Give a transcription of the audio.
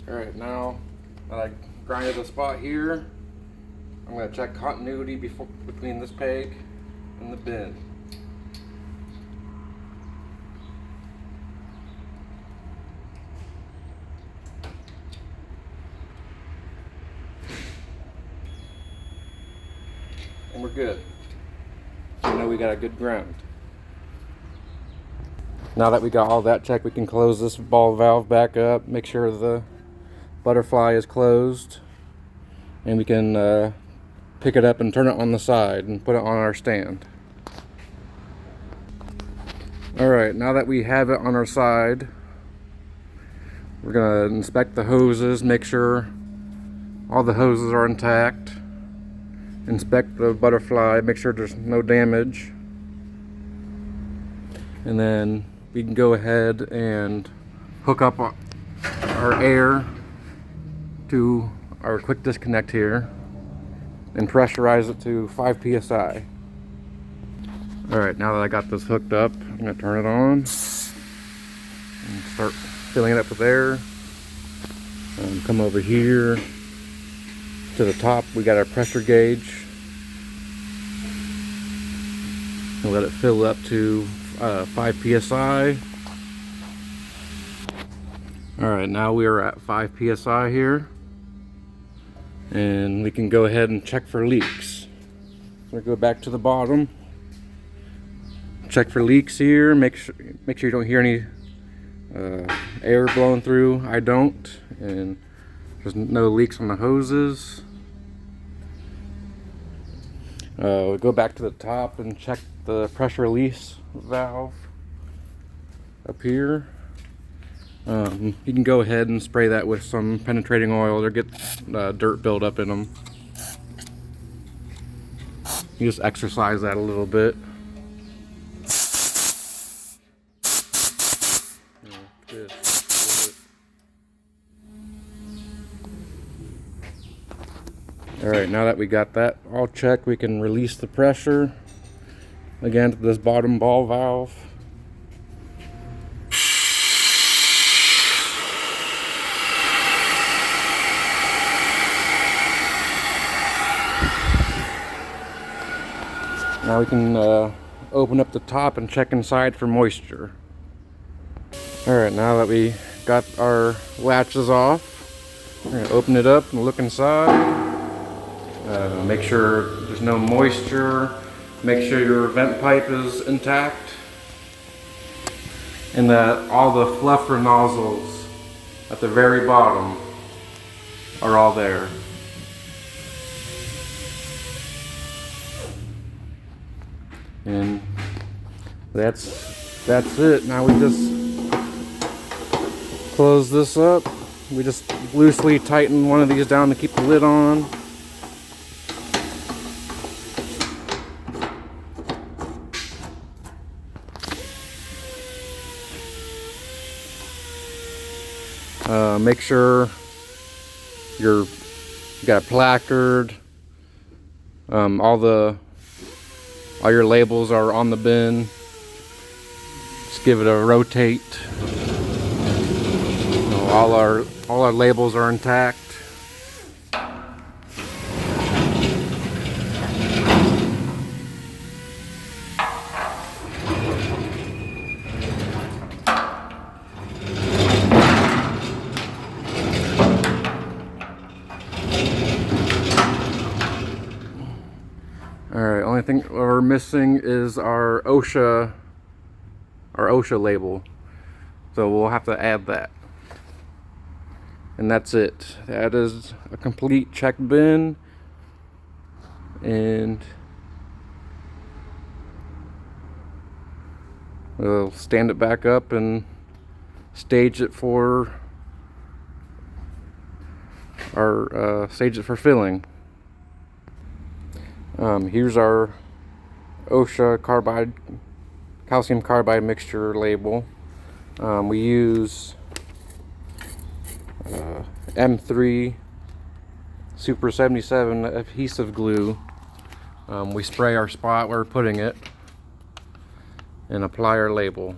Alright, now that I grinded the spot here, I'm going to check continuity between this peg and the bin. And we're good. So we got a good ground. Now that we got all that checked, we can close this ball valve back up, make sure the butterfly is closed, and we can pick it up and turn it on the side and put it on our stand. Alright, now that we have it on our side, we're going to inspect the hoses, make sure all the hoses are intact, inspect the butterfly, make sure there's no damage, and then we can go ahead and hook up our air to our quick disconnect here and pressurize it to 5 psi. Alright, now that I got this hooked up, I'm going to turn it on and start filling it up with air. Come over here to the top, we got our pressure gauge. We'll let it fill up to 5 psi. Alright, now we are at 5 psi here, and we can go ahead and check for leaks. We'll go back to the bottom, check for leaks here, make sure you don't hear any air blowing through. I don't, and there's no leaks on the hoses. We'll go back to the top and check the pressure release valve up here. You can go ahead and spray that with some penetrating oil. They'll get dirt build up in them. You just exercise that a little bit. Alright, now that we got that all checked, we can release the pressure again to this bottom ball valve. Now we can open up the top and check inside for moisture. Alright, now that we got our latches off, we're going to open it up and look inside. Make sure there's no moisture. Make sure your vent pipe is intact. And that all the fluffer nozzles at the very bottom are all there. And that's it. Now we just close this up. We just loosely tighten one of these down to keep the lid on. Make sure you got a placard. All your labels are on the bin. Just give it a rotate. All our labels are intact. Alright, only thing we're missing is our OSHA label. So we'll have to add that. And that's it. That is a complete check bin. And we'll stand it back up and stage it for filling. Here's our OSHA calcium carbide mixture label. We use M3 Super 77 adhesive glue. We spray our spot where we're putting it and apply our label.